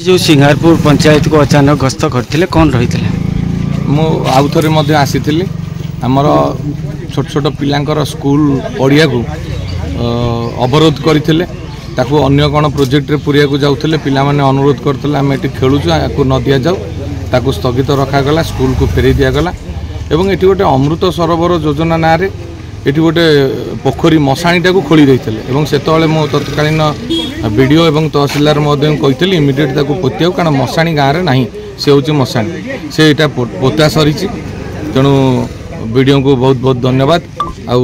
जो सिंगारपुर पंचायत को अचानक गस्त करते कौन रही मु आउ थे आसी आमर छोट छोट पिलांकर स्कूल पड़िया को अवरोध करते अन्य कौन प्रोजेक्ट रे पुरिया को जाऊे पिला माने अनुरोध करते आम ये खेलुचु या न दि जाऊ ताकू स्थगित रखागला स्कूल को फेरे दिगला एवं ये गोटे अमृत सरोवर योजना ना रे ये गोटे पोखरी मशाणीटा को खोली देते से मो तत्कालीन बीडीओ और तहसीलदार कही इमिडिएट पोतिया कारण मशाणी गाँव में ना से हूँ मशाणी से यहाँ पोता सरी तेणु बीडीओ को बहुत बहुत धन्यवाद आउ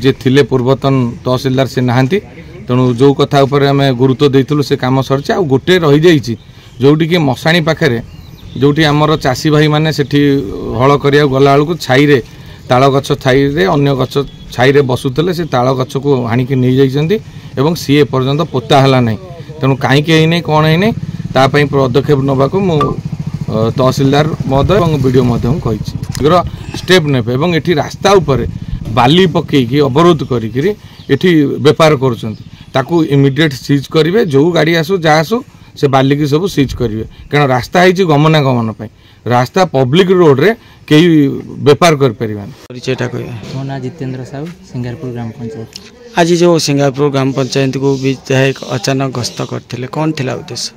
जे थिले पूर्वतन तहसीलदार से नहांती तेणु जो कथा आम गुरुत्व देइथिलु से काम सरी आ गोटे रही जाइए जोटी कि मशाणी पाखे जोटी आमर चाषी भाई मैंने सेठी हल करिया गला बेलू छाई रे ताल गछ छाई रे अन्य गछ छाई रे बसुले से ताल गछ को हाणिकी नहीं जाइछन्ती एवं सी एपर्यंत पोता हला नहीं तेणु कहीं कौन है तापाई पदक्षेप नवाक मु तहसीलदार महोदय और बीडीओ महोदय स्टेप नेबे एवं एठी रास्ता उपर बाली पकईकि अवरोध करी बेपार करूँ इमिडिएट सीज करेंगे जो गाड़ी आसू जहाँ आसू से बाली की सब सीज करेंगे कारण रास्ता है गमनागमन रास्ता पब्लिक रोड रे कई बेपार कर परिचयटा कह मो ना जितेंद्र साहू सिंगारपुर ग्राम पंचायत। आज जो सिंगारपुर ग्राम पंचायत को विधायक अचानक गस्त करते कौन थिला उद्देश्य?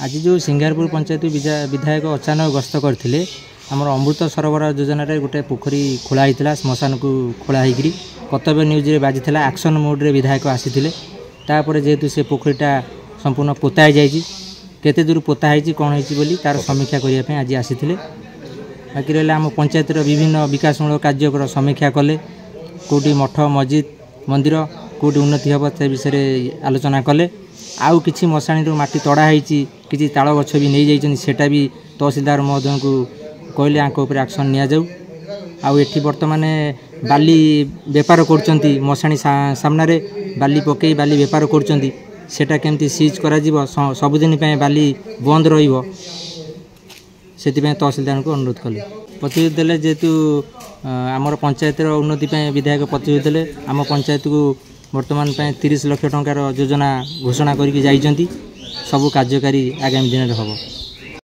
आज जो सिंगारपुर पंचायत विधायक अचानक गस्त करते आमर अमृत सरोवर योजना रे गोटे पोखरी खोला होता श्मशान को खोला होकर कर्तव्य न्यूज रे बाजी एक्शन मोड रे विधायक आसी तापर जेहेतु से पोखरीटा संपूर्ण पोता जाइए केते दूर पोता है कौन है तार समीक्षा करने आज आसी बाकी रहा आम पंचायत विभिन्न विकासमूलक कार्य समीक्षा कले कौटी मठ मस्जिद मंदिर कौटी उन्नति हम से विषय आलोचना कले आउ कि मशाणी माटी तड़ाई कि ताल गछ भी नहीं जाइए सेटा भी तहसीलदार महोदय को कहले आंपर एक्शन नि जाऊ आउ एठी बर्तमान बाली बेपार कर मशाणी सामने बाली पकई बाली बेपार कर सेटा केमती सीज करा सबुदिन बाली बंद रहिबो से तहसीलदार को अनुरोध कले प्रतिश्रुति देले जेहेतु आमर पंचायत उन्नति विधायक प्रतिश्रुति देले आम पंचायत को वर्तमान 30 लाख टंकार योजना घोषणा करके जाइछन्ती सबू कार्यकारी आगामी दिन में हम।